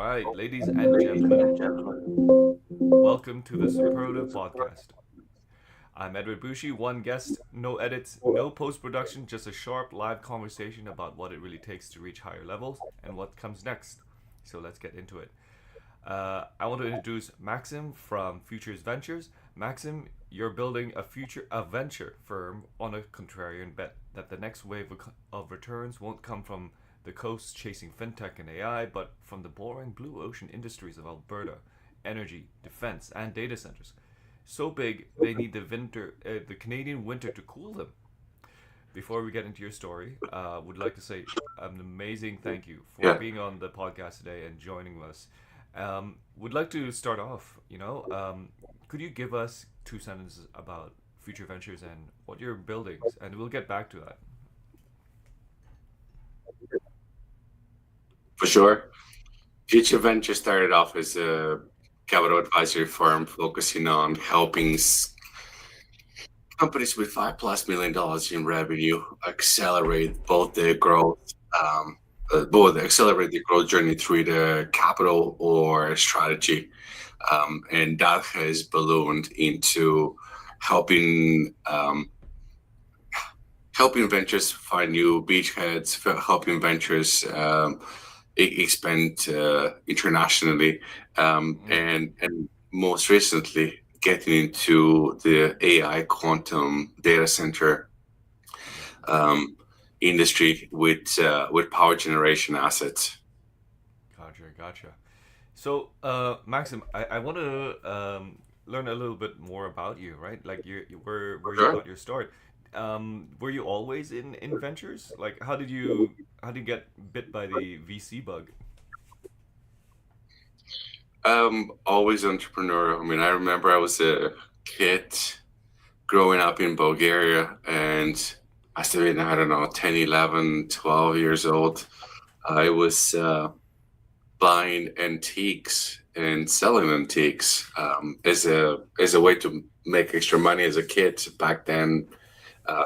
right, ladies and gentlemen, welcome to the Superlative Podcast. I'm Edward Bushi, one guest, no edits, no post production, just a sharp live conversation about what it really takes to reach higher levels and what comes next. So let's get into it. I want to introduce Maxim from Futures Ventures. Maxim, you're building a venture firm on a contrarian bet that the next wave of returns won't come from the coast chasing fintech and AI, but from the boring blue ocean industries of Alberta, energy, defense, and data centers. So big they need the Canadian winter to cool them. Before we get into your story, would like to say an amazing thank you for Yeah, being on the podcast today and joining us. Would like to start off. Could you give us two sentences about Future Ventures and what you're building, and we'll get back to that. for sure. Future Venture started off as a capital advisory firm focusing on helping companies with $5+ million in revenue accelerate both accelerate the growth journey through the capital or strategy, and that has ballooned into helping helping ventures find new beachheads, helping ventures expand internationally, Mm, and most recently getting into the AI quantum data center um, industry with power generation assets. gotcha. So, Maxim, I want to learn a little bit more about you, right? Like, where you Sure. got your start. Were you always in ventures? Like, how did you get bit by the VC bug? Always entrepreneurial. I mean, I remember I was a kid growing up in Bulgaria, and I still, I don't know, 10, 11, 12 years old. I was buying antiques and selling antiques as a way to make extra money as a kid back then.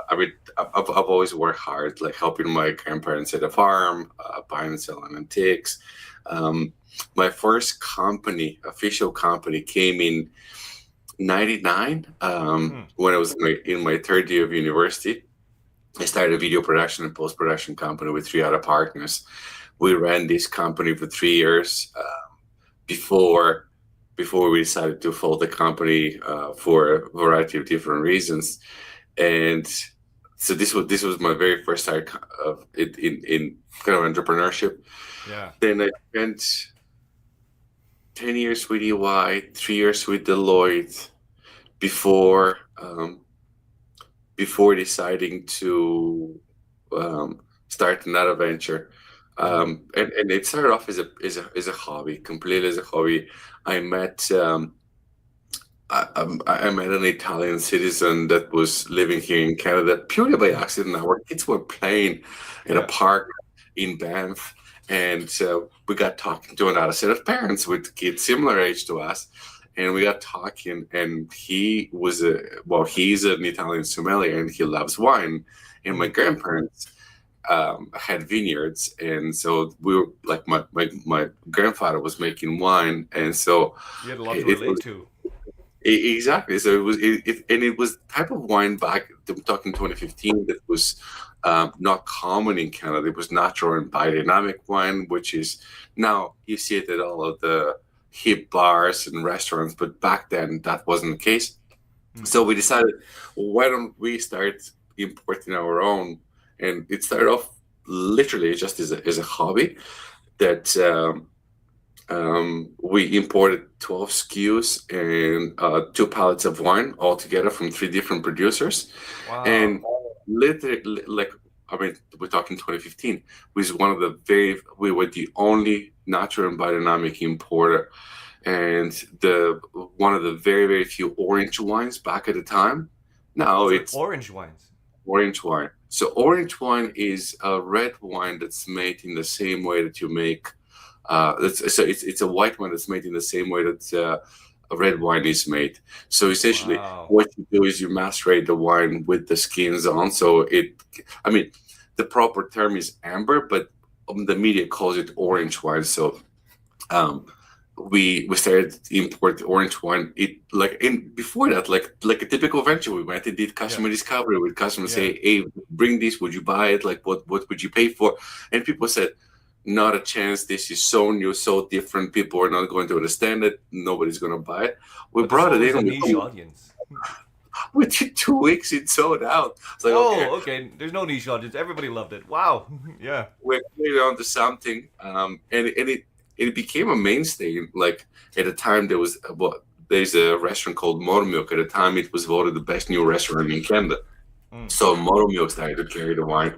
I mean, I've always worked hard, like helping my grandparents at a farm, buying and selling antiques. Um, my first company, official company, came in '99 Hmm. when I was in my third year of university. I started a video production and post production company with three other partners. We ran this company for 3 years before before we decided to fold the company for a variety of different reasons. And so this was my very first start of in kind of entrepreneurship. Yeah. Then I spent 10 years with EY, 3 years with Deloitte before before deciding to start another venture. Mm-hmm. And it started off as a hobby, completely as a hobby. I met I met an Italian citizen that was living here in Canada purely by accident. Our kids were playing in a Yeah. park in Banff, and we got talking to another set of parents with kids similar age to us, and we got talking. And he's an Italian sommelier, and he loves wine. And my Mm-hmm. grandparents had vineyards, and so we were like my grandfather was making wine, and so You had a lot to it relate to. exactly. So it was type of wine back. I'm talking 2015 that was not common in Canada. It was natural and biodynamic wine, which is now you see it at all of the hip bars and restaurants, but back then that wasn't the case. Mm. So we decided, why don't we start importing our own? And it started off literally just as a hobby that. We imported 12 SKUs and 2 pallets of wine all together from three different producers. Wow. And literally, like, I mean, we're talking 2015, we were the only natural and biodynamic importer. And one of the very, very few orange wines back at the time. Now So it's orange wines. orange wine. So orange wine is a red wine that's made in the same way that you make. It's a white wine that's made in the same way that a red wine is made. So essentially, Wow. what you do is you macerate the wine with the skins on. I mean, the proper term is amber, but the media calls it orange wine. So Um, we started to import orange wine. It like in before that, like a typical venture, we went and did Yeah. customer discovery with customers. Yeah. Say, hey, bring this. Would you buy it? Like, what would you pay for? And people said, not a chance. This is so new, so different. People are not going to understand it. Nobody's going to buy it. We But there's brought it always a in. niche audience. Within 2 weeks, it sold out. It's like, okay, Oh, okay. There's no niche audience. Everybody loved it. Wow. Yeah. we're clearly onto something. And it became a mainstay. Like at the time, there's a restaurant called Motormilk. At the time, it was voted the best new restaurant in Canada. Mm. So Motormilk started to carry the wine.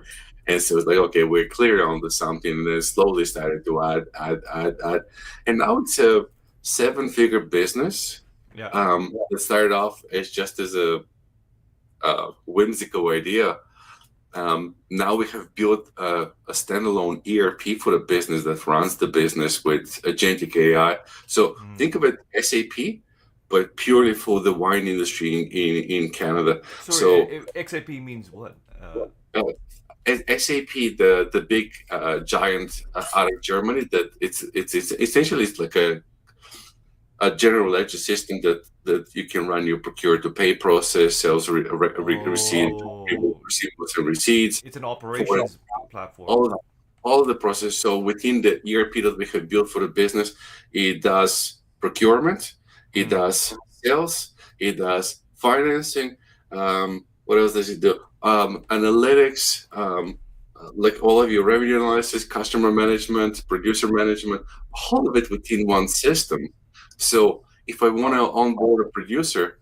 And so it's like, okay, we're clearly onto something. And then slowly started to add. And now it's a 7-figure business. Yeah. It started off as just as a whimsical idea. Now we have built a standalone ERP for the business that runs the business with agentic AI. So think of it SAP, but purely for the wine industry in Canada. Sorry, So XAP means what? SAP, the big giant out of Germany, that it's essentially it's like a general ledger system that you can run your procure to pay process, sales receipt, receivables and receipts, It's an operations platform. all of the process. So within the ERP that we have built for the business, it does procurement, it does sales, it does financing. What else does it do? Analytics, like all of your revenue analysis, customer management, producer management, all of it within one system. So if I want to onboard a producer,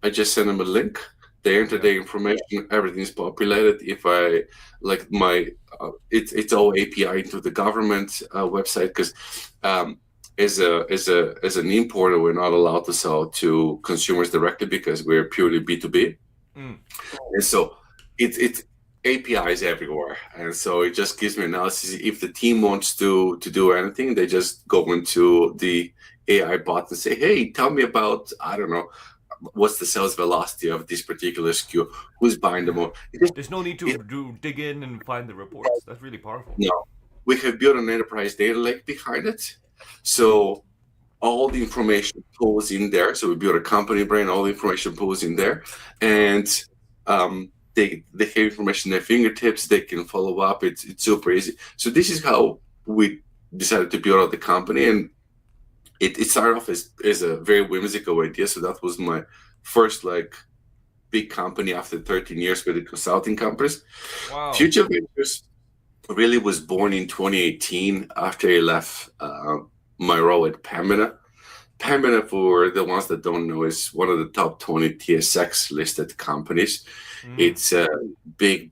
I just send them a link. They enter the information. Everything's populated. If I like it's all API into the government website because as an importer, we're not allowed to sell to consumers directly because we're purely B2B. Mm. And so it's APIs everywhere, and so it just gives me analysis. If the team wants to do anything, they just go into the AI bot and say, "Hey, tell me about I don't know, what's the sales velocity of this particular SKU? Who's buying the more?" There's no need to dig in and find the reports. That's really powerful. No, we have built an enterprise data lake behind it, so all the information pulls in there. So we built a company brain. All the information pulls in there, and they have information at their fingertips. They can follow up. It's super easy. So this is how we decided to build out the company, and it started off as a very whimsical idea. So that was my first like big company after 13 years with the consulting companies. Wow. Future Ventures really was born in 2018 after I left my role at Pembina. Pembina, for the ones that don't know, is one of the top 20 TSX listed companies. It's a big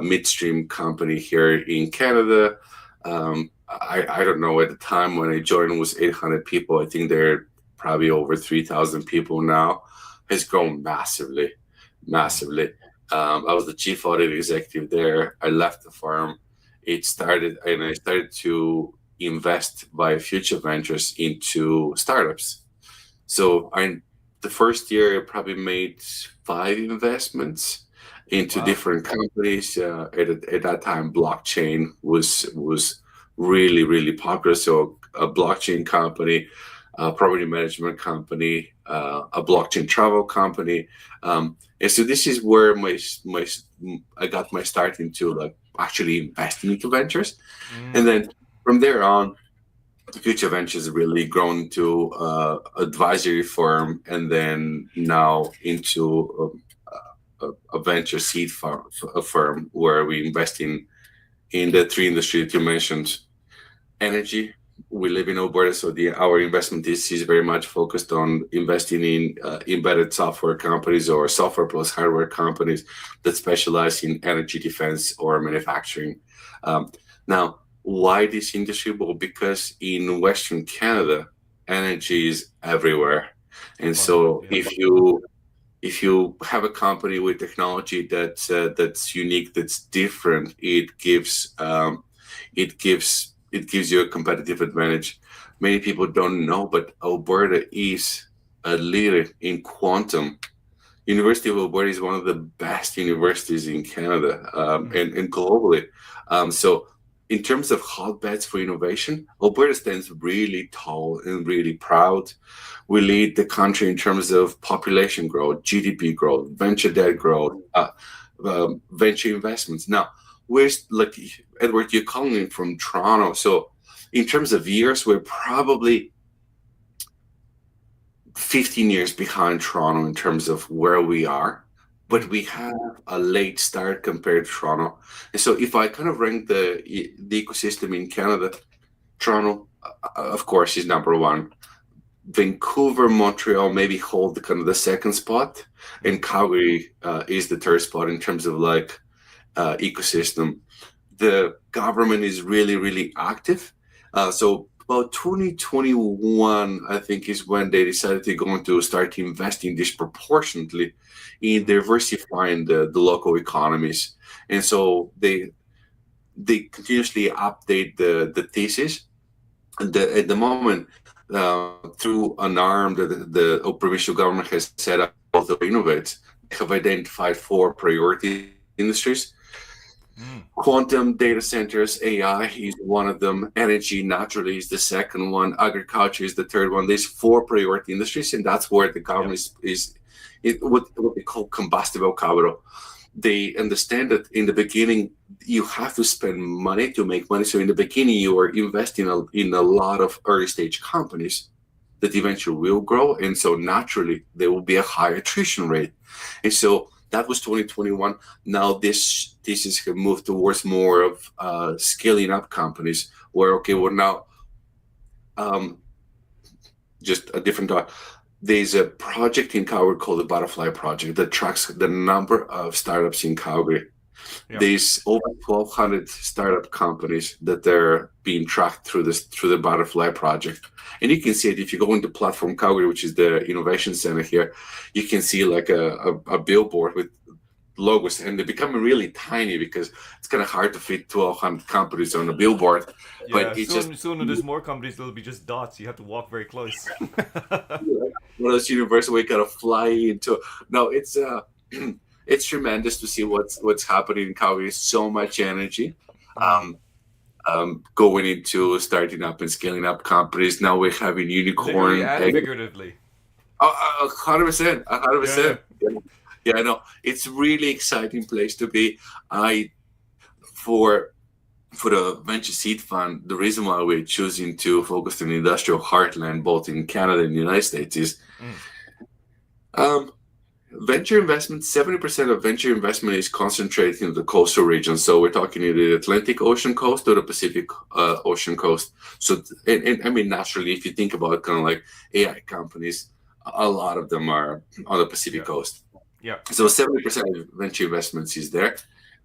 midstream company here in Canada. I don't know, at the time when I joined it was 800 people. I think they're probably over 3,000 people now. Has grown massively. I was the chief audit executive there. I left the firm. I started to invest via Future Ventures into startups. So the first year I probably made 5 investments into different companies. At that time, blockchain was really popular. So a blockchain company, a property management company, a blockchain travel company, and so this is where I got my start into like actually investing into ventures, and then from there on, Future Ventures really grown to advisory firm, and then now into a venture seed firm where we invest in the 3 industries that you mentioned. Energy. We live in Alberta, so our investment is very much focused on investing in embedded software companies or software plus hardware companies that specialize in energy defense or manufacturing. Now, why this industry? Well, because in Western Canada, energy is everywhere, and so if you have a company with technology that's unique, that's different, it gives you a competitive advantage. Many people don't know, but Alberta is a leader in quantum. University of Alberta is one of the best universities in Canada and globally. So in terms of hotbeds for innovation, Alberta stands really tall and really proud. We lead the country in terms of population growth, GDP growth, venture debt growth, venture investments. Now, where's like Edward, you're calling in from Toronto, so in terms of years, we're probably 15 years behind Toronto in terms of where we are, but we have a late start compared to Toronto. And so if I kind of rank the ecosystem in Canada, Toronto, of course, is number one. Vancouver, Montreal maybe hold the kind of the second spot, and Calgary is the third spot in terms of like ecosystem. The government is really, really active. So about 2021, I think, is when they decided they're going to start investing disproportionately in diversifying the local economies. And so they continuously update the thesis. And at the moment, through an arm that the provincial government has set up, both of Innovates, have identified 4 priority industries. Quantum, data centers, AI is one of them. Energy, naturally, is the second one. Agriculture is the third one. There's 4 priority industries, and that's where the government is what they call combustible capital. They understand that in the beginning, you have to spend money to make money. So in the beginning, you are investing in a lot of early stage companies that eventually will grow. And so naturally, there will be a high attrition rate. And so that was 2021. Now this is moved towards more of scaling up companies where, okay, we're now just a different thought. There's a project in Calgary called the Butterfly Project that tracks the number of startups in Calgary. Yeah. There's over 1,200 startup companies that they're being tracked through the Butterfly Project. And you can see it if you go into Platform Calgary, which is the innovation center here. You can see like a billboard with logos, and they're becoming really tiny because it's kind of hard to fit 1,200 companies on a billboard. Yeah, but it's soon there's more companies that'll be just dots. You have to walk very close. One of those universes where you gotta fly into. No, it's it's tremendous to see what's happening in Calgary. So much energy. Going into starting up and scaling up companies. Now we're having unicorn. And figuratively. 100%. 100%. Yeah, I know. It's a really exciting place to be. For the venture seed fund, the reason why we're choosing to focus on the industrial heartland, both in Canada and the United States, is venture investment. 70% of venture investment is concentrated in the coastal region. So we're talking either the Atlantic Ocean coast or the Pacific Ocean coast. So, and I mean, naturally, if you think about kind of like AI companies, a lot of them are on the Pacific coast. Yeah. So 70% of venture investments is there,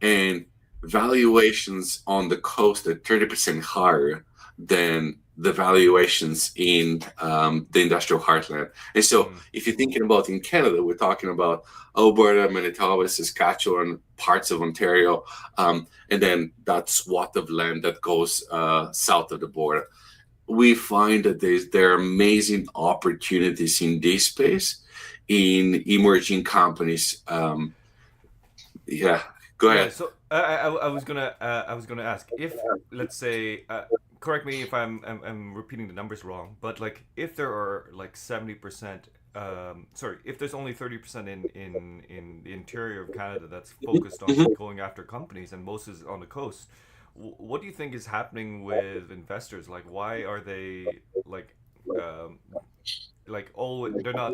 and valuations on the coast are 30% higher than the valuations in the industrial heartland. And so if you're thinking about in Canada, we're talking about Alberta, Manitoba, Saskatchewan, parts of Ontario, and then that swath of land that goes south of the border. We find that there are amazing opportunities in this space in emerging companies. Yeah, go ahead. Yeah, so I was gonna ask, if let's say, correct me if I'm repeating the numbers wrong, but like if there are like 70%, if there's only 30% in the interior of Canada that's focused on going after companies, and most is on the coast, what do you think is happening with investors? Like, why are they they're not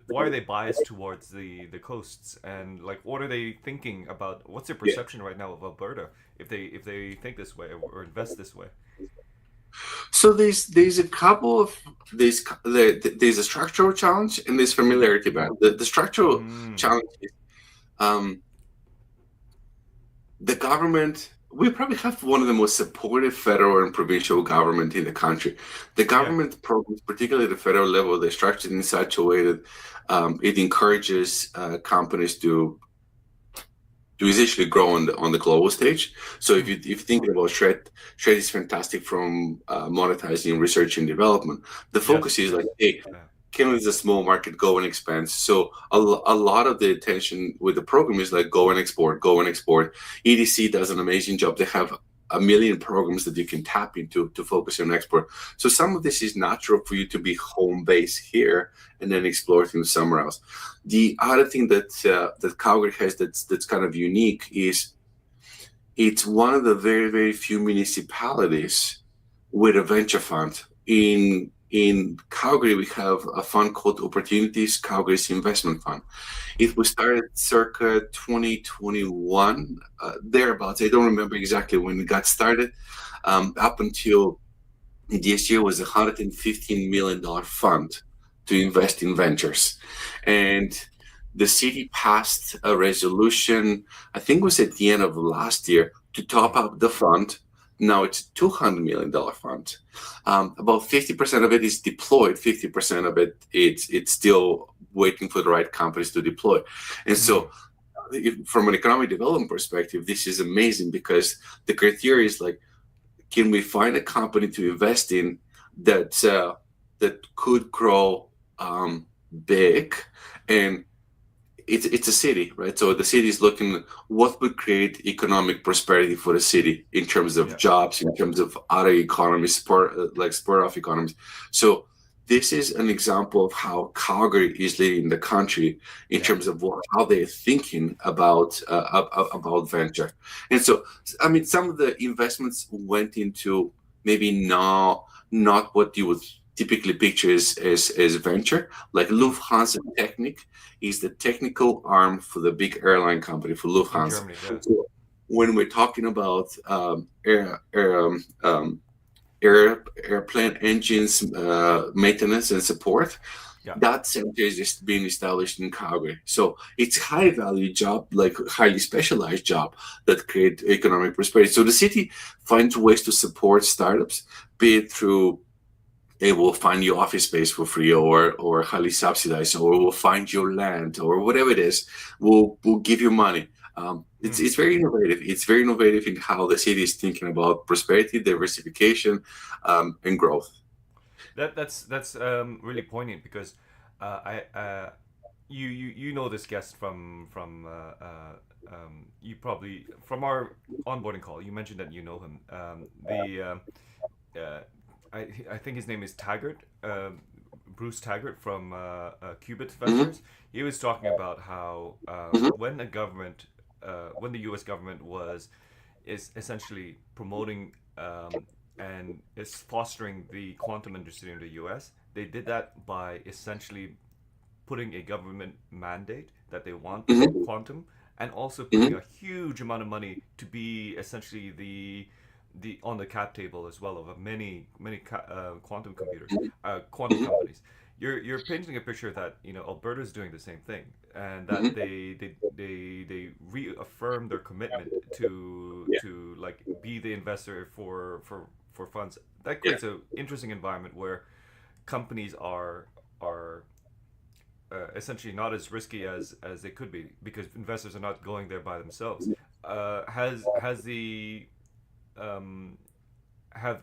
why are they biased towards the coasts, and like what are they thinking about? What's their perception right now of Alberta if they think this way or invest this way? So there's a couple of there's a structural challenge and there's familiarity bias. The structural challenge is the government. We probably have one of the most supportive federal and provincial government in the country. The government programs, particularly at the federal level, they're structured in such a way that it encourages companies to essentially grow on the global stage. So if you're thinking about Shred is fantastic from monetizing research and development. The focus is like, hey, Canada is a small market, go and expand. So a lot of the attention with the program is like go and export. EDC does an amazing job. They have a million programs that you can tap into to focus on export. So some of this is natural for you to be home base here and then explore things somewhere else. The other thing that Calgary has that's kind of unique is it's one of the very, very few municipalities with a venture fund. In Calgary, we have a fund called Opportunities Calgary's Investment Fund. It was started circa 2021, thereabouts. I don't remember exactly when it got started. Up until this year was a $115 million fund to invest in ventures. And the city passed a resolution, I think it was at the end of last year, to top up the fund. Now it's a $200 million fund. About 50% of it is deployed, 50% of it, it's still waiting for the right companies to deploy. And so from an economic development perspective, this is amazing because the criteria is like, can we find a company to invest in that could grow big, and it's a city, right? So the city is looking what would create economic prosperity for the city in terms of jobs, in terms of other economies, spur off economies. So this is an example of how Calgary is leading the country in terms of how they're thinking about venture. And so, I mean, some of the investments went into maybe not what you would typically picture as venture. Like Lufthansa Technik is the technical arm for the big airline company for Lufthansa. Germany, so when we're talking about airplane engines maintenance and support, that center is just being established in Calgary. So it's high value job, like highly specialized job that create economic prosperity. So the city finds ways to support startups, be it through they will find you office space for free or highly subsidized, or will find your land or whatever it is, will give you money. It's very innovative. It's very innovative in how the city is thinking about prosperity, diversification, and growth. That's really poignant because you know this guest from you probably from our onboarding call. You mentioned that you know him. I think his name is Taggart, Bruce Taggart from Qubit Ventures. He was talking about how when when the U.S. government is essentially promoting and is fostering the quantum industry in the U.S., they did that by essentially putting a government mandate that they want quantum, and also putting a huge amount of money to be essentially the on the cap table as well of many quantum computers, quantum companies. You're painting a picture that Alberta is doing the same thing, and that they reaffirm their commitment to like be the investor for funds. That creates an interesting environment where companies are essentially not as risky as they could be because investors are not going there by themselves. Has the have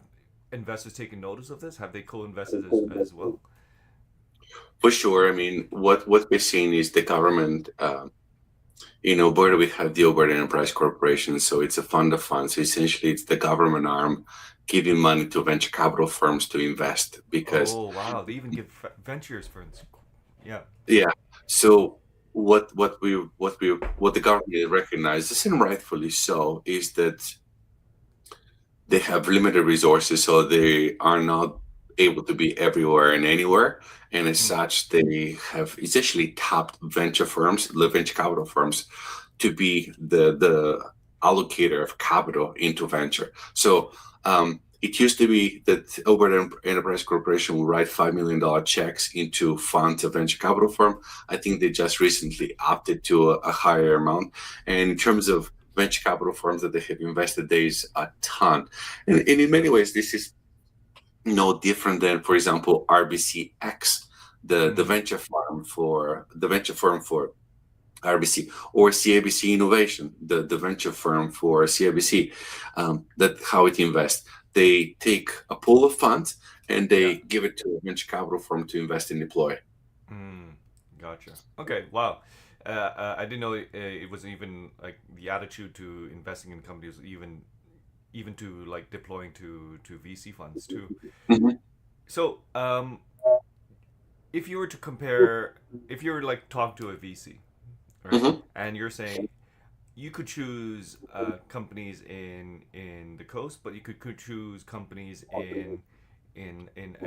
investors taken notice of this? Have they co-invested as well? For sure. I mean, what we're seeing is the government. In Alberta, we have the Alberta Enterprise Corporation, so it's a fund of funds. So essentially, it's the government arm giving money to venture capital firms to invest because. Oh wow! They even give ventures firms. Yeah. Yeah. So what the government recognizes, and rightfully so, is that they have limited resources, so they are not able to be everywhere and anywhere. And as such, they have essentially tapped venture capital firms, to be the allocator of capital into venture. So it used to be that Alberta Enterprise Corporation will write $5 million checks into funds of venture capital firm. I think they just recently opted to a higher amount. And in terms of venture capital firms that they have invested, there is a ton. And in many ways, this is no different than, for example, RBCX, the venture firm for RBC, or CIBC Innovation, the venture firm for CIBC. That how it invests. They take a pool of funds and they give it to a venture capital firm to invest and deploy. Gotcha. Okay. Wow. I didn't know it was even like the attitude to investing in companies even even to like deploying to VC funds too. Mhm. So if you were to compare, if you were like talk to a VC, right, Mhm. and you're saying you could choose companies in the coast, but you could choose companies in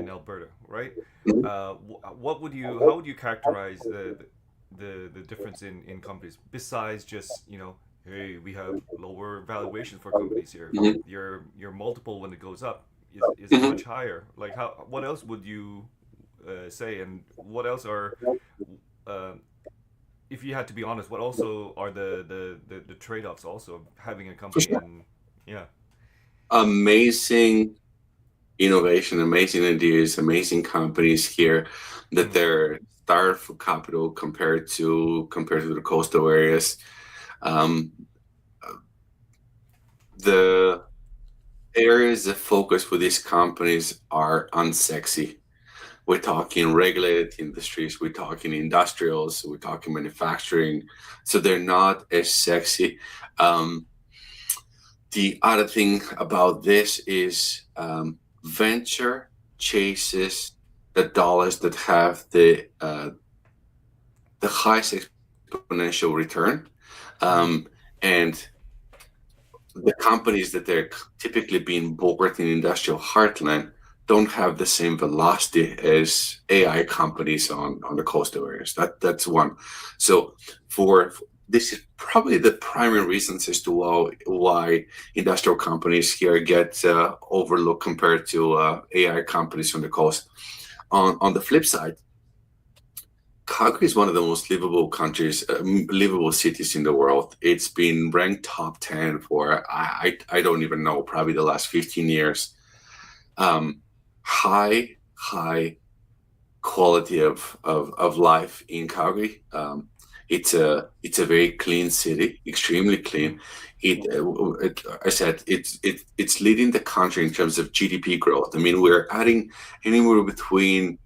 Alberta, right? Mhm. What would you how would you characterize the difference in companies besides just hey, we have lower valuations for companies here. Mhm. Your multiple when it goes up is Mhm. much higher. Like how what else would you say, and what else are uh, if you had to be honest, what also are the trade-offs also of having a For company sure. in yeah. Amazing innovation, amazing ideas, amazing companies here that Mm, they're starved for capital compared to the coastal areas. Um, the areas of focus for these companies are unsexy. We're talking regulated industries, we're talking industrials, we're talking manufacturing. So they're not as sexy. Um, the other thing about this is venture chases the dollars that have the highest exponential return, mm, um, and the companies that they're typically being bought in industrial heartland don't have the same velocity as AI companies on the coastal areas. That's one. So for this is probably the primary reasons as to why industrial companies here get overlooked compared to AI companies on the coast. On the flip side, Calgary is one of the most livable cities in the world. It's been ranked top 10 for, I don't even know, probably the last 15 years. Um, high quality of life in Calgary. It's a very clean city, extremely mm, clean. I said it's leading the country in terms of GDP growth. I mean, we're adding anywhere between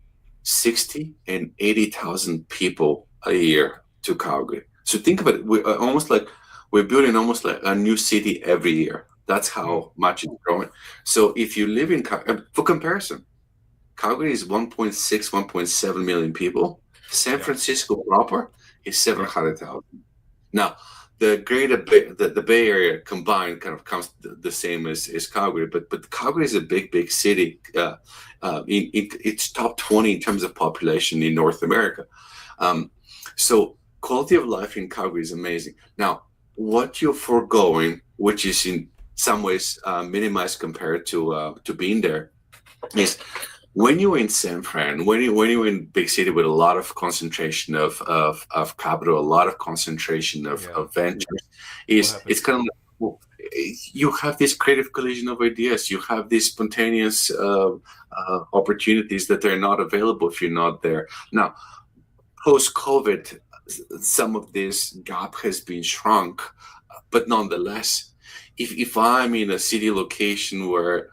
60 and 80,000 people a year to Calgary. So think about it. We're almost like we're building almost like a new city every year. That's mm, how much it's growing. So if you live in for comparison, Calgary is 1.6, 1.7 million people. San yeah, Francisco proper is yeah, 700,000. Now, the Bay Area combined kind of comes the same as Calgary, but Calgary is a big city. It's top 20 in terms of population in North America. Um, so quality of life in Calgary is amazing. Now, what you're foregoing, which is in some ways minimized compared to being there, is when you're in San Fran, when you're in big city with a lot of concentration of capital, a lot of concentration yeah. of ventures, What it's happens? kind of like, well, you have this creative collision of ideas. You have these spontaneous opportunities that are not available if you're not there. Now, post COVID, some of this gap has been shrunk, but nonetheless, if I'm in a city location where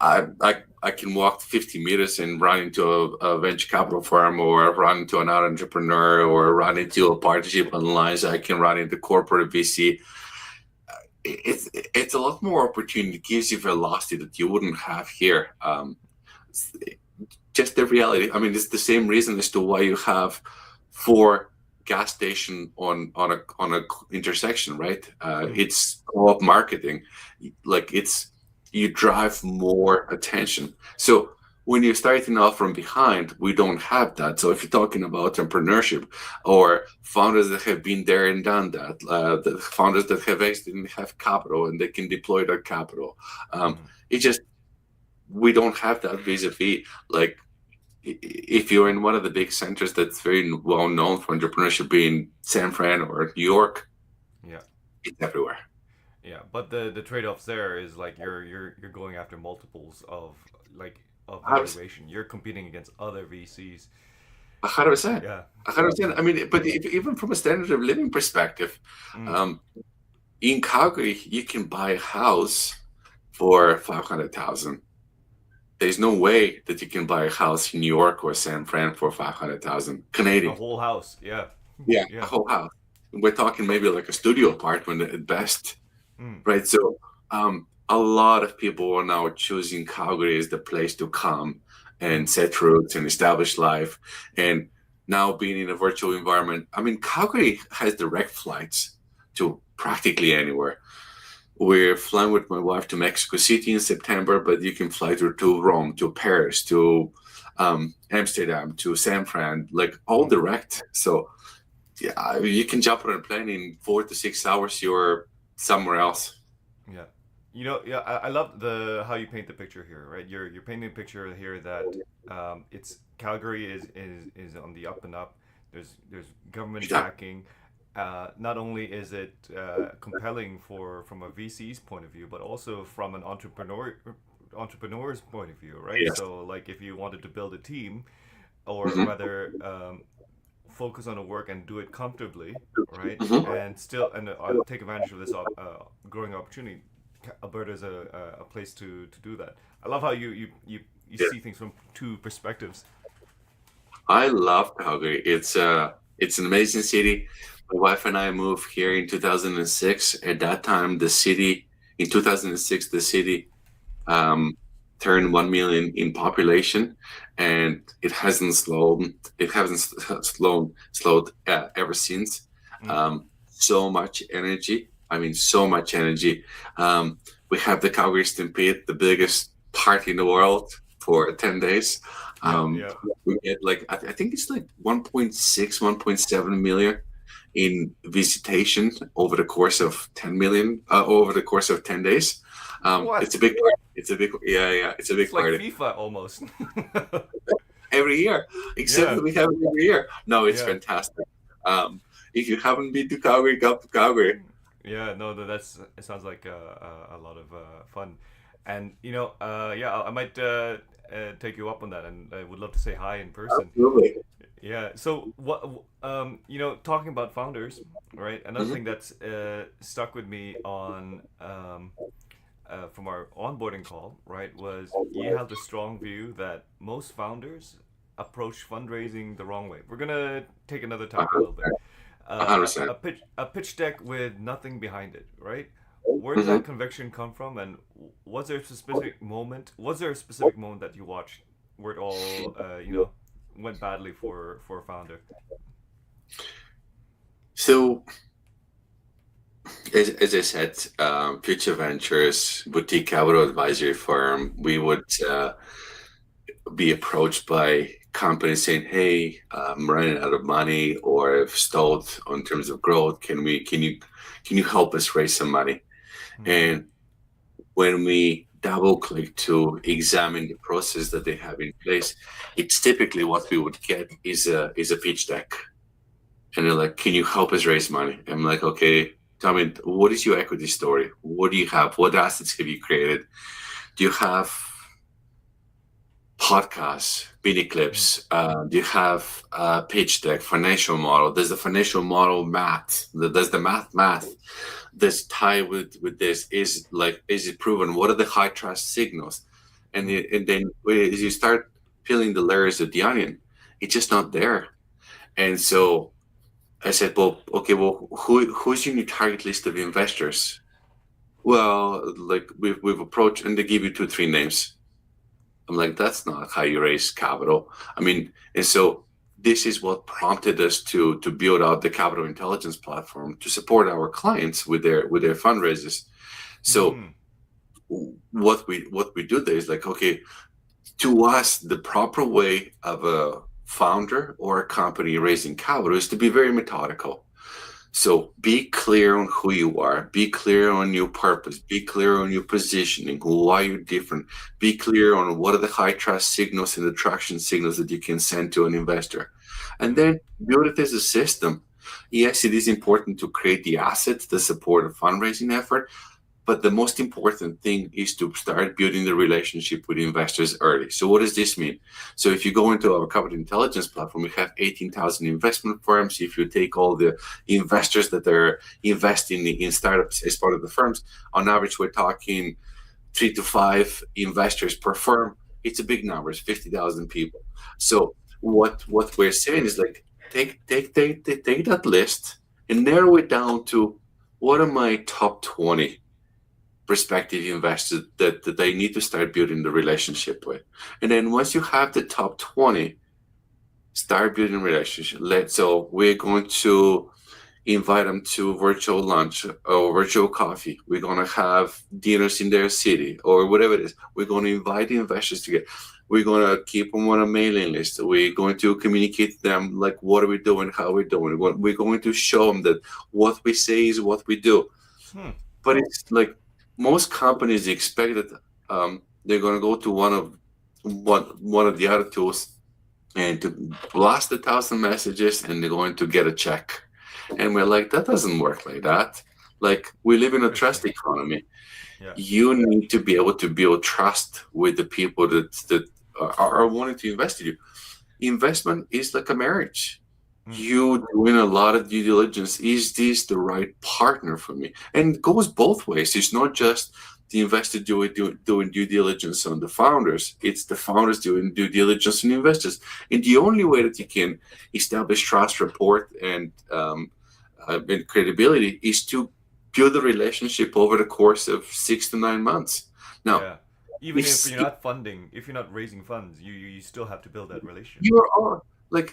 I can walk 50 meters and run into a venture capital firm, or run into another entrepreneur, or run into a partnership online, so I can run into corporate VC. It's a lot more opportunity. It gives you velocity that you wouldn't have here. Just the reality. I mean, it's the same reason as to why you have four gas station on a intersection, right? Mm, It's co-op marketing. Like you drive more attention. So when you're starting off from behind, we don't have that. So if you're talking about entrepreneurship or founders that have been there and done that, the founders that have exited and have capital and they can deploy that capital, mm, it just we don't have that vis-a-vis. Like if you're in one of the big centers that's very well known for entrepreneurship, being San Fran or New York, yeah, it's everywhere. yeah. But the trade-offs there is like you're going after multiples of like of valuation. You're competing against other VCs. 100%. Yeah. 100%. Mm, I mean, but even from a standard of living perspective, mm. um, in Calgary, you can buy a house for 500,000. There's no way that you can buy a house in New York or San Fran for 500,000 A Canadian. whole house. Yeah. Yeah, a Yeah. whole house. We're talking maybe like a studio apartment at best. Mm, Right. So a lot of people are now choosing Calgary as the place to come and set roots and establish life. And now being in a virtual environment, I mean, Calgary has direct flights to practically anywhere. We're flying with my wife to Mexico City in September, but you can fly to Rome, to Paris, to Amsterdam, to San Fran, like all direct. So yeah, you can jump on a plane in 4 to 6 hours. You're somewhere else. Yeah. I love the how you paint the picture here, right? You're painting a picture here that it's Calgary is on the up and up. There's government Yeah. backing. Not only is it compelling from a VC's point of view, but also from an entrepreneur's point of view, right? Yes. So like if you wanted to build a team, or Hmm. rather focus on the work and do it comfortably, right? Hmm. And take advantage of this growing opportunity. Alberta is a place to do that. I love how you Yeah. see things from two perspectives. I love Calgary. It's an amazing city. My wife and I moved here in 2006. At that time, in 2006, the city um, turned 1 million in population, and it hasn't slowed ever since. Mm, So much energy. I mean, so much energy. Um, we have the Calgary Stampede, the biggest party in the world for 10 days. yeah, Um, yeah. we get like, I think it's like 1.6, 1.7 million in visitation over the course of 10 million, over the course of 10 days. It's a What? big party. Yeah, it's a It's big like party FIFA almost. every year, except Yeah, that we have it every year. No, it's yeah. fantastic. Um, if you haven't been to Calgary, come to Calgary. Yeah, no, that's it sounds like a lot of fun, and yeah, I might take you up on that, and I would love to say hi in person. Absolutely. Yeah. So talking about founders, right? Another Hmm. thing that's stuck with me on from our onboarding call, right, was you held a strong view that most founders approach fundraising the wrong way. We're gonna take another tack a little bit. 100%. A pitch deck with nothing behind it, right? Where did Hmm. that conviction come from, and was there a specific moment? Was there a specific moment that you watched where it all, went badly for a founder? So, as I said, Future Ventures, boutique capital advisory firm, we would be approached by companies saying, "Hey, I'm running out of money, or I've stalled in terms of growth. Can you help us raise some money?" Mm, And when we double click to examine the process that they have in place, it's typically what we would get is a pitch deck. And they're like, "Can you help us raise money?" I'm like, "Okay, tell me, what is your equity story? What do you have? What assets have you created? Do you have podcasts, mini mm, clips? Do you have a pitch deck, financial model? Does the financial model math? Does the math this tie with this? Is it proven? What are the high trust signals?" mm, And then as you start peeling the layers of the onion, it's just not there. And so I said, "Well, okay, well, who's in your target list of investors?" "Well, like we've approached," and they give you two, three names. I'm like, "That's not how you raise capital." I mean, and so this is what prompted us to build out the capital intelligence platform to support our clients with their fundraisers. So mm, what we do there is like, okay, to us, the proper way of a founder or a company raising capital is to be very methodical. So be clear on who you are, be clear on your purpose, be clear on your positioning, why you're different, be clear on what are the high trust signals and attraction signals that you can send to an investor. And mm, then build it as a system. Yes, it is important to create the assets to support a fundraising effort, but the most important thing is to start building the relationship with investors early. So what does this mean? So if you go into our capital intelligence platform, we have 18,000 investment firms. If you take all the investors that are investing in startups as part of the firms, on average, we're talking 3 to 5 investors per firm. It's a big number. It's 50,000 people. So what we're saying is like, take that list and narrow it down to what are my top 20 prospective investors that they need to start building the relationship with. And then once you have the top 20, start building relationship. So we're going to invite them to virtual lunch or virtual coffee. We're going to have dinners in their city or whatever it is. We're going to invite the investors to get. We're going to keep them on a mailing list. We're going to communicate to them like what are we doing, how we're doing. We're going to show them that what we say is what we do. Hmm. But it's like most companies expect that they're going to go to one of the other tools and to blast 1,000 messages and they're going to get a check. And we're like, that doesn't work like that. Like, we live in a trust Interesting. economy. Yeah. You need to be able to build trust with the people that are wanting to invest in you. Investment is like a marriage. Mm. You doing a lot of due diligence. Is this the right partner for me? And it goes both ways. It's not just the investor doing due diligence on the founders. It's the founders doing due diligence on investors. And the only way that you can establish trust, rapport, and credibility is to build a relationship over the course of 6 to 9 months. Now, Yeah. Even if if you're not funding, if you're not raising funds, you still have to build that relationship. you're all like,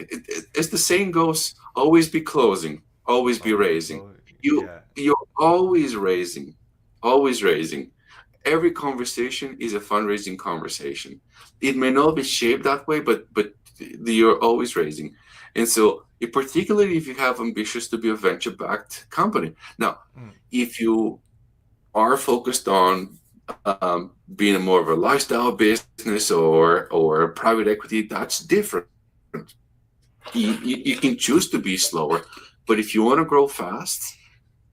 as the saying goes, always be closing, always be Always be raising. close. You Yeah. you're always raising, always raising. Every conversation is a fundraising conversation. It may not be shaped that way, but you're always raising. And so, particularly if you have ambitions to be a venture-backed company. Now, Mm. if you are focused on being a more of a lifestyle business or private equity, that's different. You can choose to be slower, but if you want to grow fast,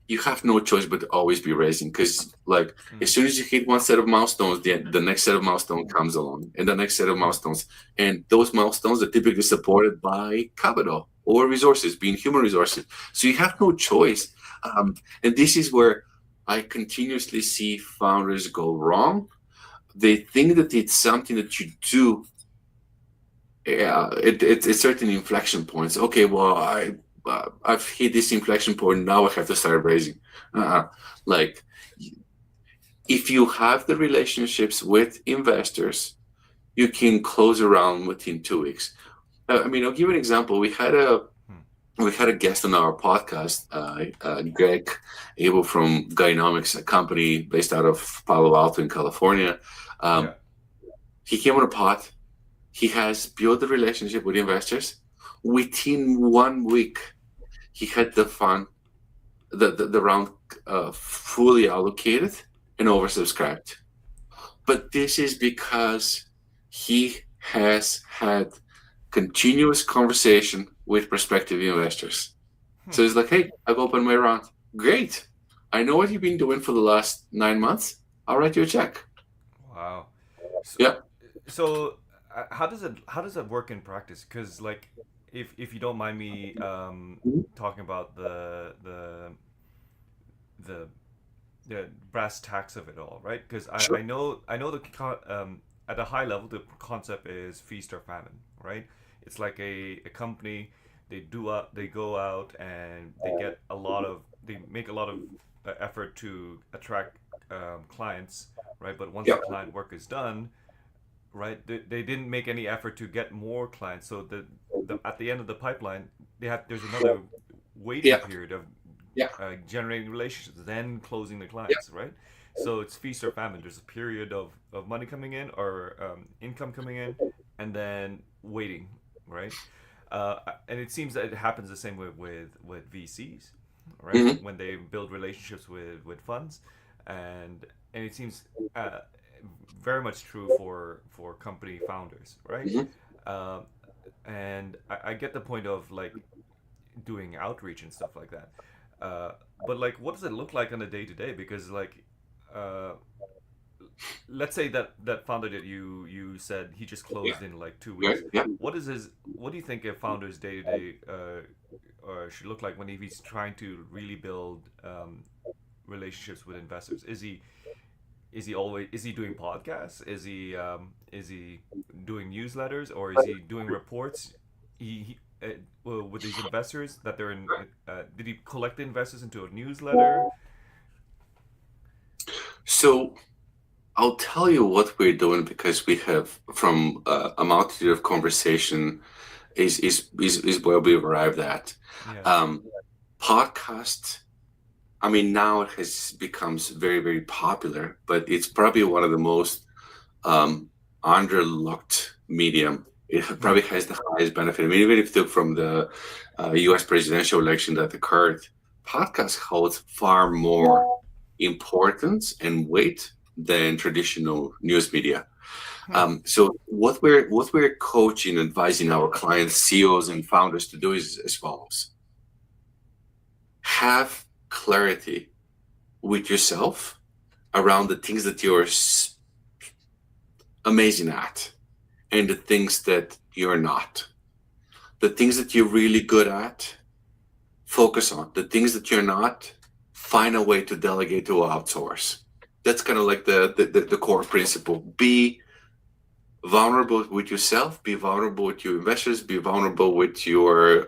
you have no choice but to always be raising, because like as Mm. soon as you hit one set of milestones, the next set of milestones comes along, and the next set of Mm. milestones, and those milestones are typically supported by capital or resources, being human resources. So you have no choice, and this is where I continuously see founders go wrong. They think that it's something that you do. Yeah, it's certain inflection points. Okay, well, I've hit this inflection point. Now I have to start raising. Uh, like, if you have the relationships with investors, you can close around within 2 weeks. I mean, I'll give you an example. Mm. We had a guest on our podcast, Greg Abel from Gynomics, a company based out of Palo Alto in California. Yeah. Um, he came on a pod. He has built a relationship with investors. Within 1 week, he had the fund, the round fully allocated and oversubscribed. But this is because he has had continuous conversation with prospective investors. Hmm. So it's like, hey, I've opened my round. Great. I know what you've been doing for the last 9 months. I'll write you a check. Wow. So, Yeah. so how does that work in practice? Because like, if you don't mind me talking about the the brass tacks of it all, right? Because Sure. I know at a high level the concept is feast or famine, right? It's like a company, they go out and they make a lot of effort to attract clients, right? But once Yeah. the client work is done, right, they didn't make any effort to get more clients. So the at the end of the pipeline, there's another waiting Yeah. period of Yeah. generating relationships, then closing the Yeah. clients, right? So it's feast or famine. There's a period of money coming in or income coming in, and then waiting, right? And it seems that it happens the same way with VCs, right? Hmm. When they build relationships with funds, and it seems very much true for company founders, right? Hmm. Uh, and I get the point of like doing outreach and stuff like that. But like, what does it look like on a day to day? Because like, uh, let's say that founder that you said he just Yeah. closed in like two Right. weeks. Yeah. What do you think a founder's day to day should look like when he's trying to really build relationships with investors? Is he doing podcasts? Is he doing newsletters, or is he doing reports? Well, with these investors that they're in. Did he collect the investors into a newsletter? So I'll tell you what we're doing because we have from a multitude of conversation is where we've arrived at. Yeah. Um, Podcast. I mean, now it has becomes very, very popular, but it's probably one of the most um, underlooked medium. It Hmm. probably has the highest benefit. I mean, even if you took from the U.S. presidential election that occurred, podcast holds far more importance and weight than traditional news media. Hmm. So what we're coaching, advising our clients, CEOs, and founders to do is as follows: have clarity with yourself around the things that you're amazing at and the things that you're not. The things that you're really good at, focus on. The things that you're not, find a way to delegate to outsource. That's kind of like the core principle. Be vulnerable with yourself, be vulnerable with your investors, be vulnerable with your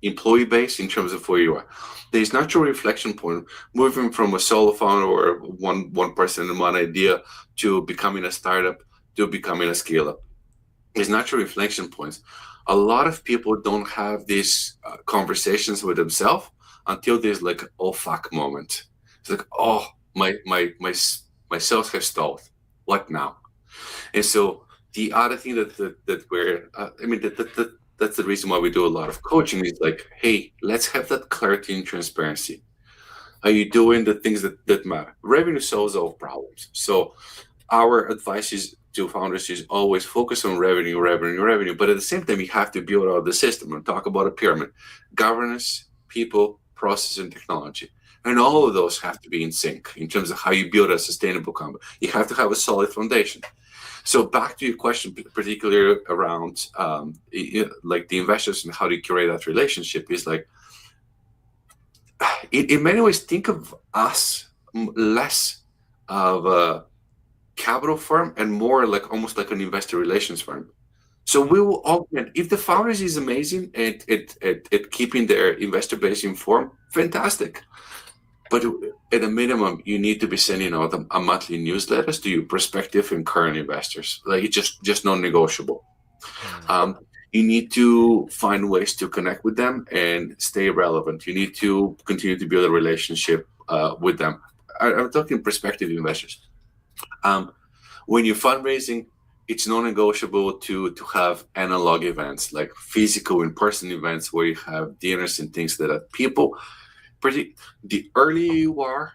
employee base in terms of where you are. There's natural reflection point moving from a solo founder or one person and one idea to becoming a startup to becoming a scale up. There's natural reflection points. A lot of people don't have these conversations with themselves until there's like an oh fuck moment. It's like, Hmm. oh, my cells have stalled. What now? And so the other thing that we're, I mean, that's the reason why we do a lot of coaching is like, hey, let's have that clarity and transparency. Are you doing the things that matter? Revenue solves all problems. So our advice is to founders is always focus on revenue, revenue, revenue. But at the same time, you have to build out the system and talk about a pyramid, governance, people, process, and technology. And all of those have to be in sync in terms of how you build a sustainable company. You have to have a solid foundation. So back to your question, particularly around like the investors and how to curate that relationship is like, in many ways, think of us less of a capital firm and more like almost like an investor relations firm. So Hmm. we will augment if the founders is amazing at keeping their investor base informed, fantastic. But at a minimum, you need to be sending out a monthly newsletters to your prospective and current investors. Like it's just non-negotiable. Hmm. Um, you need to find ways to connect with them and stay relevant. You need to continue to build a relationship with them. I'm talking prospective investors. Um, when you're fundraising, it's non-negotiable to have analog events like physical in-person events where you have dinners and things that are people pretty the earlier you are,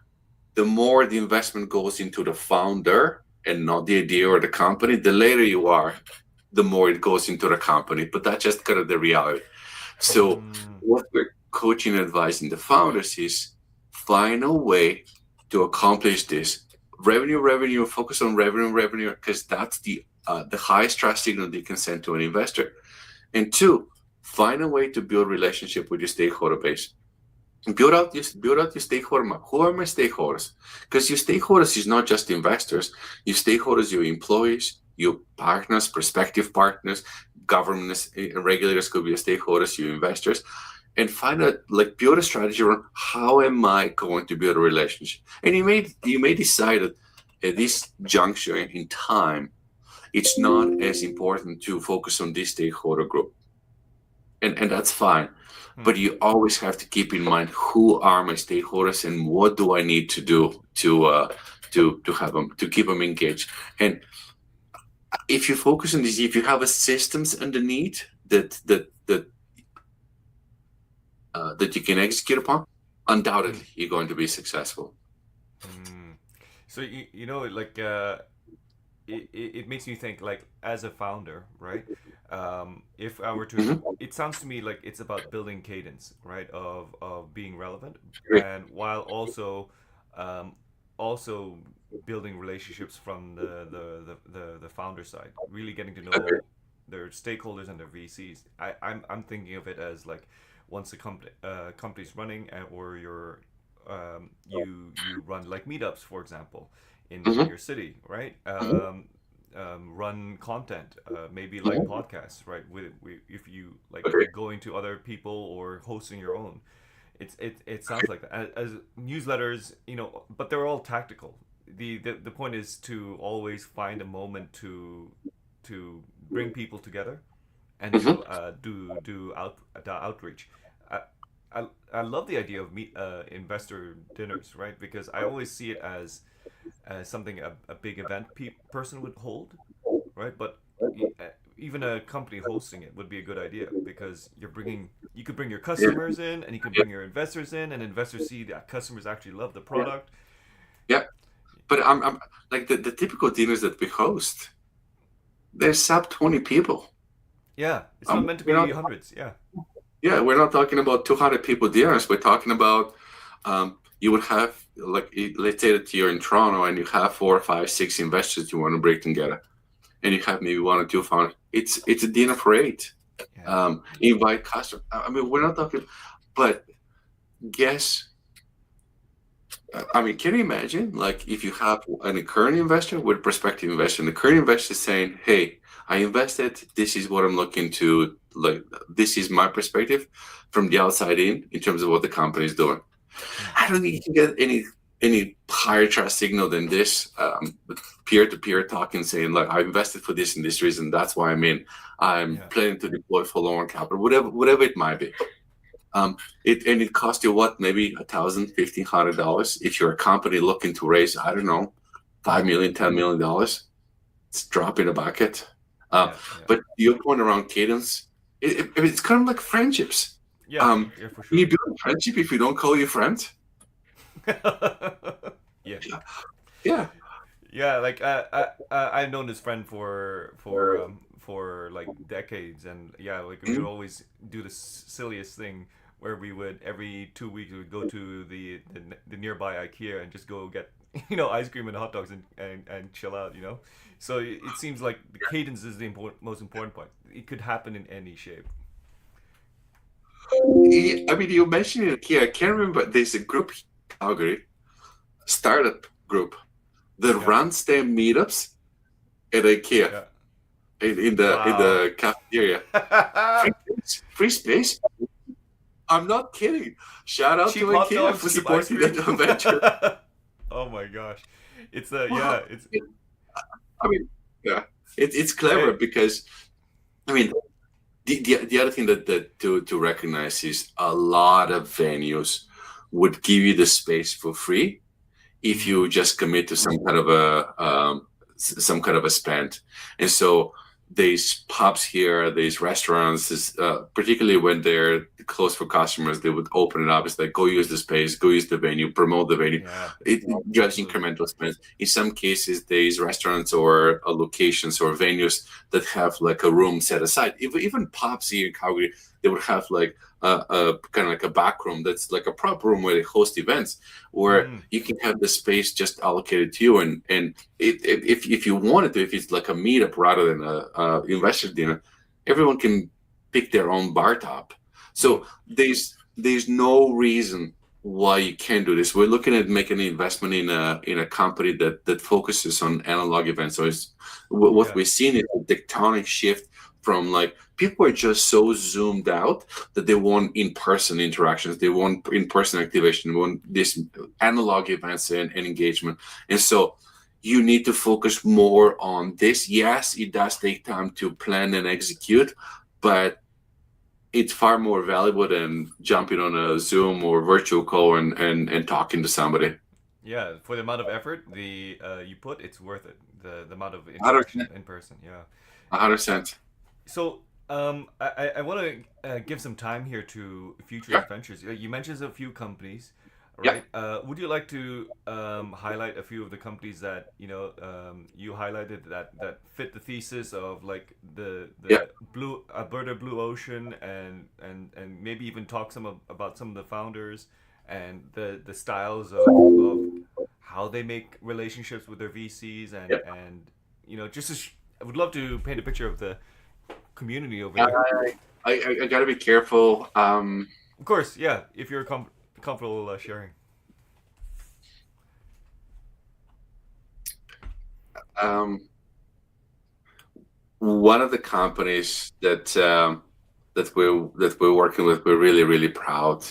the more the investment goes into the founder and not the idea or the company. The later you are, the more it goes into the company. But that's just kind of the reality. So Hmm. what we're coaching and advising the founders is find a way to accomplish this. Revenue, revenue, focus on revenue, revenue, because that's the highest trust signal they can send to an investor. And two, find a way to build relationship with your stakeholder base. Build out your stakeholder map. Who are my stakeholders? Because your stakeholders is not just investors. Your stakeholders, your employees, your partners, prospective partners, governments, regulators could be your stakeholders, your investors, and find a like build a strategy around how am I going to build a relationship. And you may decide that at this juncture in time, it's not as important to focus on this stakeholder group, and that's fine. Hmm. But you always have to keep in mind who are my stakeholders and what do I need to do to have them to keep them engaged. And if you focus on this, if you have a systems underneath that you can execute upon, Hmm. undoubtedly you're going to be successful. Hmm. So like it makes me think like as a founder, right? If I were to, Mm-hmm. it sounds to me like it's about building cadence, right? Of being relevant, Great. and while um, also building relationships from the founder side, really getting to Okay. know their stakeholders and their VCs. I'm thinking of it as like once the company's running or you run like meetups, for example, in Mm-hmm. your city, right? Run content, maybe like Mm-hmm. podcasts, right? If you like Okay. going to other people or hosting your own, it sounds like that as newsletters, but they're all tactical. the point is to always find a moment to bring people together and Hmm. do the outreach. I, I love the idea of investor dinners, right? Because I always see it as something a big event person would hold, right? But even a company hosting it would be a good idea because you could bring your Yeah, customers in and you could yeah, bring your investors in, and investors see that customers actually love the yeah, product. yeah. But I'm like the typical dinners that we host, they're sub 20 people. Yeah, it's not meant to We're be not, hundreds. Yeah, yeah, we're not talking about 200 people dinners. We're talking about you would have like let's say that you're in Toronto and you have 4, 5, 6 investors you want to bring together, and you have maybe 1 or 2 founders. It's a dinner for 8. yeah, Invite customers. I mean, we're not talking, but guess. I mean, can you imagine, like, if you have a current investor with a prospective investor, and the current investor is saying, "Hey, I invested. This is what I'm looking to. Like, this is my perspective from the outside in terms of what the company is doing." mm, I don't think you can get any higher trust signal than this peer-to-peer talking, saying, "Like, I invested for this and this reason. That's why I'm yeah, planning to deploy for long capital, whatever it might be." It costs you what, maybe $1,000, $1,500 if you're a company looking to raise, I don't know, mm, 5 million, $10 million. It's a drop in the bucket. yeah, yeah, But your point around cadence, it's kind of like friendships. yeah, Um, yeah, for you sure. build a friendship if you don't call your friend. Yeah, Yeah, yeah. yeah. Like I've known this friend for like decades, and yeah, like we would Mhm. always do the silliest thing where we would every 2 weeks we would go to the nearby IKEA and just go get ice cream and hot dogs and chill out. So it seems like the cadence is the most important point. It could happen in any shape. I mean, you mentioned it here. I can't remember. There's a group in Calgary, startup group, that Yeah, runs their meetups at IKEA. yeah. In the Wow. cafeteria. Free space. I'm not kidding. Shout out to Cheap hot IKEA dogs, for cheap ice supporting that cream. venture. Oh my gosh, it's Wow. yeah, it's I mean, yeah, it's clever hey, because I mean the other thing that to recognize is a lot of venues would give you the space for free if mm, you just commit to some kind of a spend. And so these pubs here, these restaurants, particularly when they're closed for customers, they would open it up. It's like, go use the space, go use the venue, promote the venue. yeah, It just absolutely, incremental spends. In some cases, there's restaurants or locations or venues that have like a room set aside. Even pubs here in Calgary, they would have like a kind of like a back room that's like a prop room where they host events, where mm, you can have the space just allocated to you. And if you wanted to, if it's like a meetup rather than a investor dinner, everyone can pick their own bar top. mm, So there's no reason why you can't do this. We're looking at making an investment in a company that focuses on analog events. So what yeah, we've seen is a tectonic shift from, like, people are just so zoomed out that they want in-person interactions, they want in-person activation, they want this analog events and engagement. And so you need to focus more on this. Yes, it does take time to plan and execute, but it's far more valuable than jumping on a Zoom or virtual call and talking to somebody. yeah. For the amount of effort you put, it's worth it. The amount of interaction 100%. in person, yeah. 100%. So, I want to give some time here to future Yeah. ventures. You mentioned a few companies, Yeah. right? Would you like to highlight a few of the companies that you highlighted that fit the thesis of like Yeah. the blue Alberta blue ocean, and maybe even talk about some of the founders and the styles of how they make relationships with their VCs, Yeah. and I would love to paint a picture of the community over I, there. I gotta be careful. Of course, yeah. If you're comfortable sharing. Um, One of the companies that we're working with, we're really proud.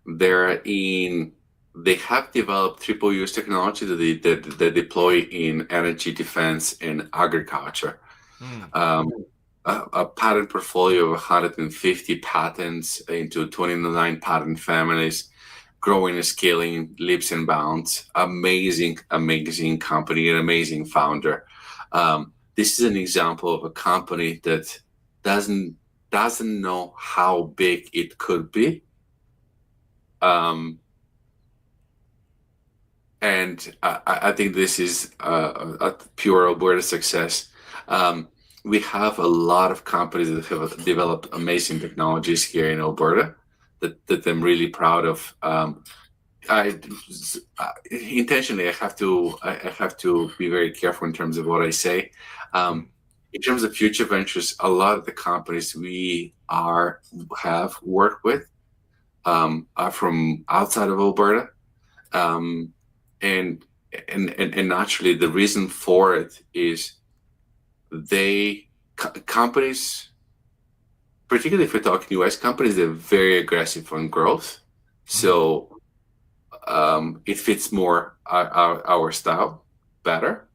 They're in. they have developed triple use technology that they deploy in energy, defense, and agriculture. Mm. Um, a patent portfolio of 150 patents into 29 patent families, growing and scaling leaps and bounds. Amazing, amazing company, an amazing founder. This is an example of a company that doesn't doesn't know how big it could be. Um, and I think this is a pure Alberta success. We have a lot of companies that have developed amazing technologies here in Alberta that I'm really proud of. I intentionally I have to be very careful in terms of what I say. Mm. In terms of future ventures, a lot of the companies we have worked with are from outside of Alberta. Um, and, and naturally, the reason for it is companies, particularly if we're talking US companies, they're very aggressive on growth. Mm. So it fits more our style better.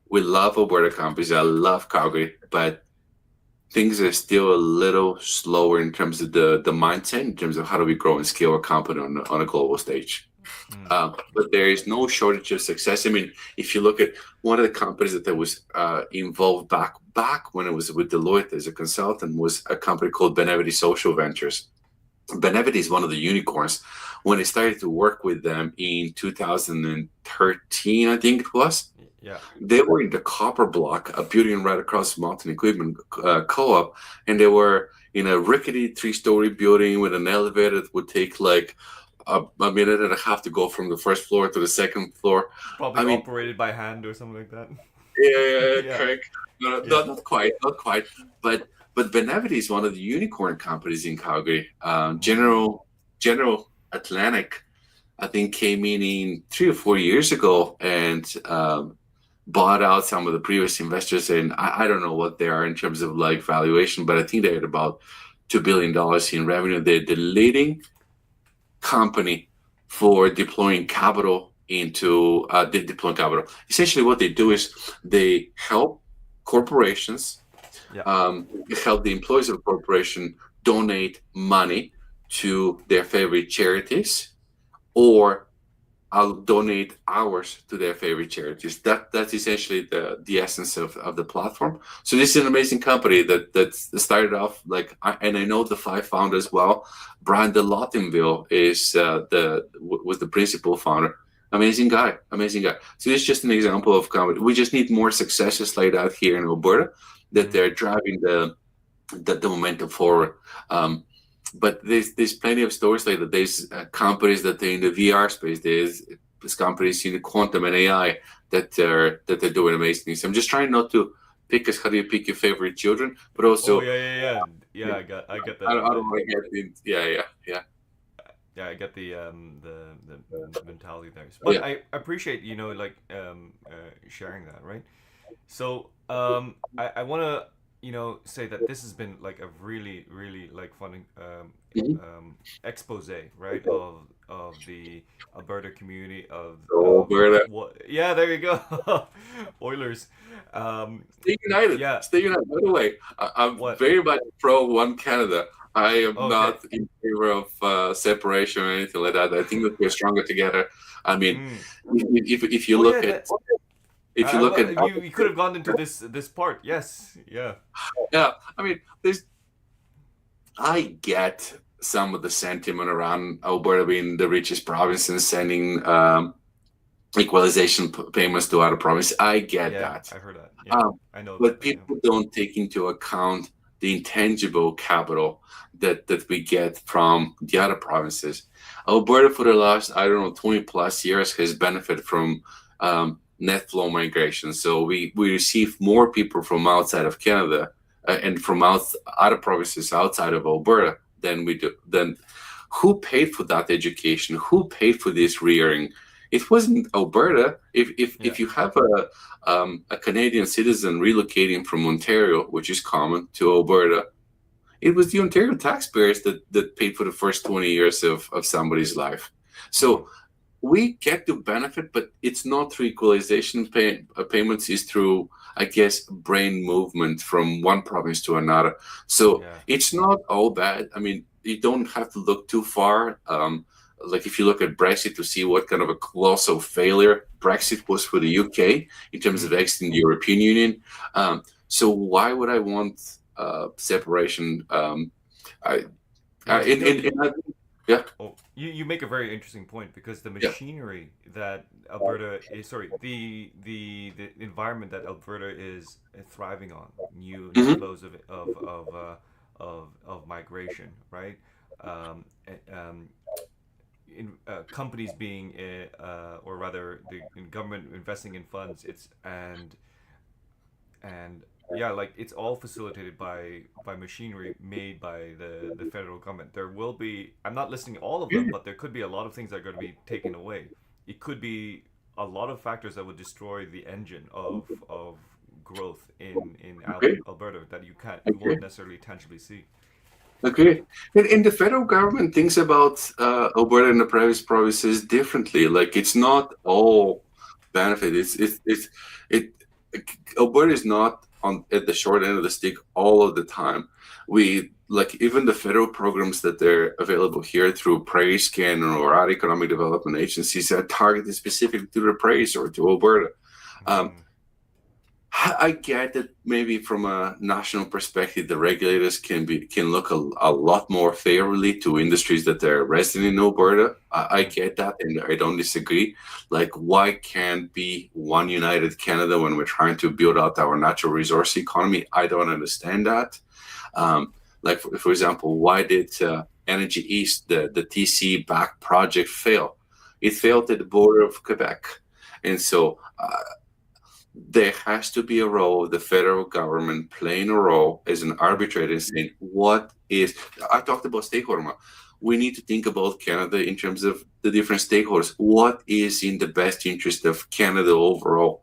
We love Alberta companies. I love Calgary, but things are still a little slower in terms of the mindset, in terms of how do we grow and scale a company on a global stage. Mm. But there is no shortage of success. I mean, if you look at one of the companies that was involved back when I was with Deloitte as a consultant was a company called Benevity Social Ventures. Benevity is one of the unicorns. When I started to work with them in 2013, I think it was, Yeah. they were in the copper block, a building right across from Mountain Equipment Co-op, and they were in a rickety 3-story building with an elevator that would take like a minute and a half to go from the first floor to the second floor. Probably I mean, operated by hand or something like that. yeah, Yeah. correct. No, Yeah. not quite, not quite. But Benevity is one of the unicorn companies in Calgary. Mm. General Atlantic, I think, came in 3 or 4 years ago and bought out some of the previous investors. And I don't know what they are in terms of like valuation, but I think they had about $2 billion in revenue. They're the leading company for deploying capital into deploying capital. Essentially, what they do is they help corporations, Yeah. help the employees of a corporation donate money to their favorite charities, or I'll donate hours to their favorite charities. That's essentially the essence of the platform. So this is an amazing company that started off and I know the 5 founders well. Brian de Lottinville was the principal founder. Amazing guy, amazing guy. So this is just an example of company. We just need more successes like that here in Alberta that Mm. they're driving the momentum forward. But there's plenty of stories like that. There's companies that are in the VR space. There's companies in the quantum and AI that are doing amazing things. I'm just trying not to pick us. How do you pick your favorite children? But Oh, also, yeah, yeah, yeah. Yeah, I get I the, don't want to get in. Yeah, yeah, I get the mentality there. But yeah. I appreciate, like sharing that, right? So I want to say that this has been like a really really like fun Mhm. expose, right, of the Alberta community So of we're the what, yeah, there you go. Oilers. Stay United. Yeah. Stay United. By the way, I'm What? very much pro One Canada. I am Okay. not in favor of separation or anything like that. I think that we're stronger together. I mean, Mm. if you Oh yeah, look that at if you look at you could have gone into this part. Yes. Yeah. yeah, I mean, I get some of the sentiment around Alberta being the richest province and sending equalization payments to other provinces. I get Yeah, that. I heard that. Yeah, Um, I know but that. Yeah. people don't take into account the intangible capital that we get from the other provinces. Alberta, for the last, I don't know, 20 plus years, has benefited from net flow migration. So we receive more people from outside of Canada and from other provinces outside of Alberta than we do. Then who paid for that education? Who paid for this rearing? It wasn't Alberta. Yeah. If you have a Canadian citizen relocating from Ontario, which is common, to Alberta, it was the Ontario taxpayers that paid for the first 20 years of somebody's life. Mm-hmm. So we get to benefit, but it's not through equalization payments. Is through, I guess, brain movement from one province to another. So Yeah. it's not all bad. I mean, you don't have to look too far. Like if you look at Brexit to see what kind of a colossal failure Brexit was for the UK in terms of Mm. exiting the European Union. So why would I want separation? I, Yeah. yeah, Oh, you make a very interesting point because the yeah. machinery that Alberta is, sorry, the environment that Alberta is thriving on, new Hmm. flows of migration, right? Um, companies being, or rather, the government investing in funds. And yeah, like it's all facilitated by machinery made by the federal government. There will be, I'm not listing all of them, but there could be a lot of things that are going to be taken away. It could be a lot of factors that would destroy the engine of growth in Okay. Alberta that you Okay. won't necessarily tangibly see. Okay. And the federal government thinks about Alberta and the private provinces differently. Like it's not all benefit. It Alberta is not on at the short end of the stick all of the time. We like even the federal programs that they're available here through Prairie Scan or our economic development agencies are targeted specifically to the Prairies or to Alberta. Um, Mm, I get that maybe from a national perspective, the regulators can look a lot more favorably to industries that are resident in Alberta. I mm, get that, and I don't disagree. Like, why can't be one united Canada when we're trying to build out our natural resource economy? I don't understand that. Like, for example, why did Energy East, the TC back project, fail? It mm, failed at the border of Quebec, and so. There has to be a role, the federal government playing a role as an mm, arbitrator and saying what is. I talked about stakeholder. We need to think about Canada in terms of the different stakeholders. What is in the best interest of Canada overall,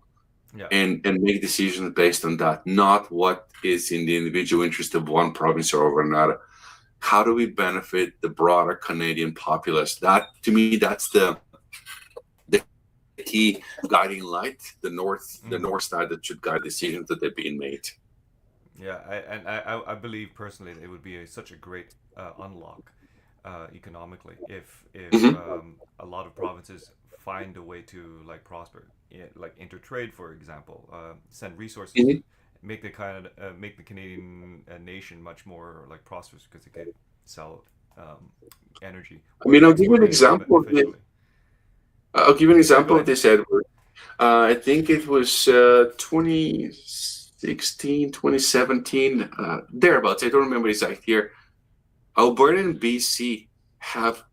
yeah. and make decisions based on that, not what is in the individual interest of one province or over another. How do we benefit the broader Canadian populace? That to me, that's the key guiding light, the Mm. north star that should guide decisions that are being made. Yeah, I believe personally that it would be such a great unlock economically if Hmm. a lot of provinces find a way to like prosper, like intertrade, for example, send resources, Hmm. make the Canadian nation much more like prosperous because it could sell energy I or mean, export it efficiently. I'll give you an Yeah, go example of ahead. this, Edward. I think it was 2016, 2017, thereabouts. I don't remember the exact year. Alberta and BC have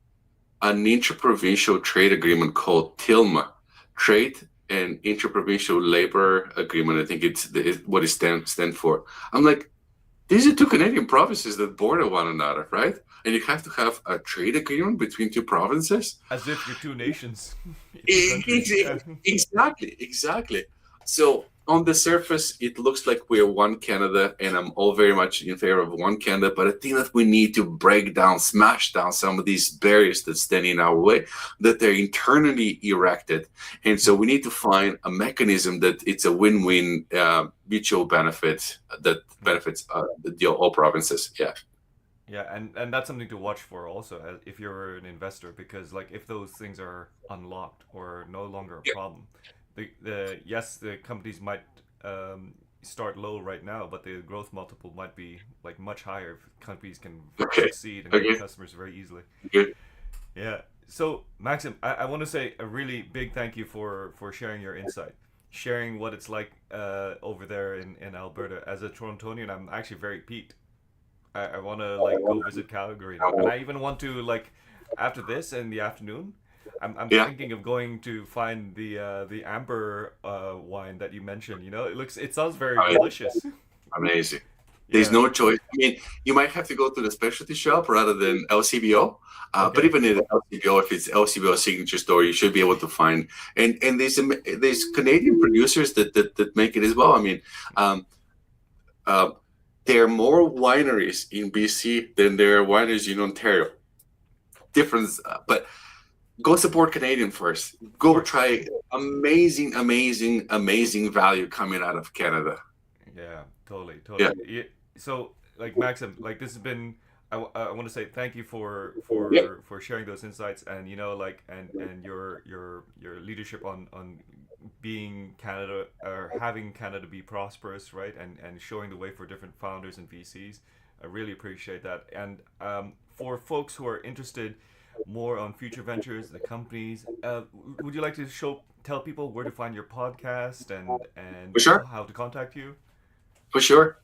an interprovincial trade agreement called TILMA, Trade and Interprovincial Labor Agreement. I think what it stand for. I'm like, these are two Canadian provinces that border one another, right? And you have to have a trade agreement between two provinces. As if you're two nations, two countries. Yeah. Exactly, exactly. So on the surface, it looks like we're one Canada, and I'm all very much in favor of one Canada. But I think that we need to break down, smash down some of these barriers that stand in our way, that they're internally erected, and so Mm. we need to find a mechanism that it's a win-win, mutual benefit that Mm. benefits all provinces. Yeah. Yeah, and that's something to watch for also if you're an investor, because like if those things are unlocked or no longer a problem, the yes, the companies might start low right now, but the growth multiple might be like much higher if companies can Okay. succeed and get Okay. customers very easily. Good. Yeah. So Maxim, I want to say a really big thank you for sharing your insight, sharing what it's like over there in Alberta. As a Torontonian, I'm actually very piqued. I want to like go visit Calgary now, and I even want to like after this in the afternoon. I'm Yeah. thinking of going to find the amber wine that you mentioned. You know, it sounds very delicious. Amazing. There's Yeah. no choice. I mean, you might have to go to the specialty shop rather than LCBO. But Okay. even in LCBO, if it's LCBO signature store, you should be able to find. And there's Canadian producers that make it as well. I mean, um, uh, there are more wineries in BC than there are wineries in Ontario. Difference, but go support Canadian first. Go Sure. try amazing, amazing, amazing value coming out of Canada. Yeah, totally, Yeah, totally. Yeah, so, like Maxim, like this has been. I want to say thank you for yeah, sharing those insights, and like and your leadership on being Canada, or having Canada be prosperous, right? And showing the way for different founders and VCs. I really appreciate that. And for folks who are interested more on future ventures, the companies, would you like to tell people where to find your podcast and for sure, how to contact you? for sure.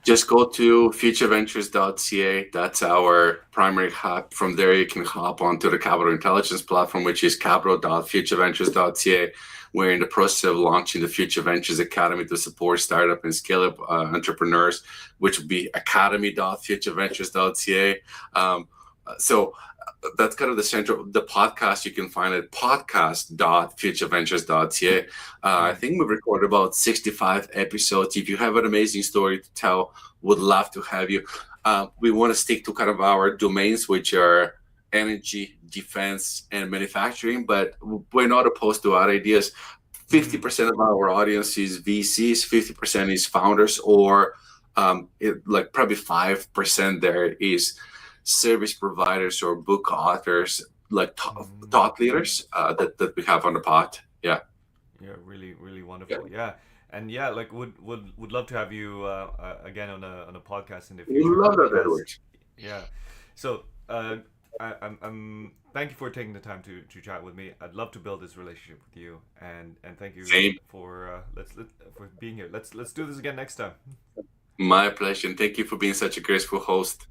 Just go to futureventures.ca. That's our primary hub. From there, you can hop onto the capital intelligence platform, which is capital.futureventures.ca. We're in the process of launching the Future Ventures Academy to support startup and scale up entrepreneurs, which would be academy.futureventures.ca. So that's kind of the podcast. You can find it podcast.futureventures.ca. I Mm. think we've recorded about 65 episodes. If you have an amazing story to tell, would love to have you. We want to stick to kind of our domains, which are energy, defense, and manufacturing, but we're not opposed to our ideas. Mm. 50% of our audience is VCs, 50% is founders, or like probably 5% there is service providers or book authors, like Mm. thought leaders that we have on the pod. Yeah. Yeah, really, really Yeah. wonderful. Yeah, and yeah, like would love to have you again on a podcast in the We future love that, because Edward. yeah. So I'm thank you for taking the time to chat with me. I'd love to build this relationship with you, and thank you Same. for for being here. Let's do this again next time. My pleasure. And thank you for being such a graceful host.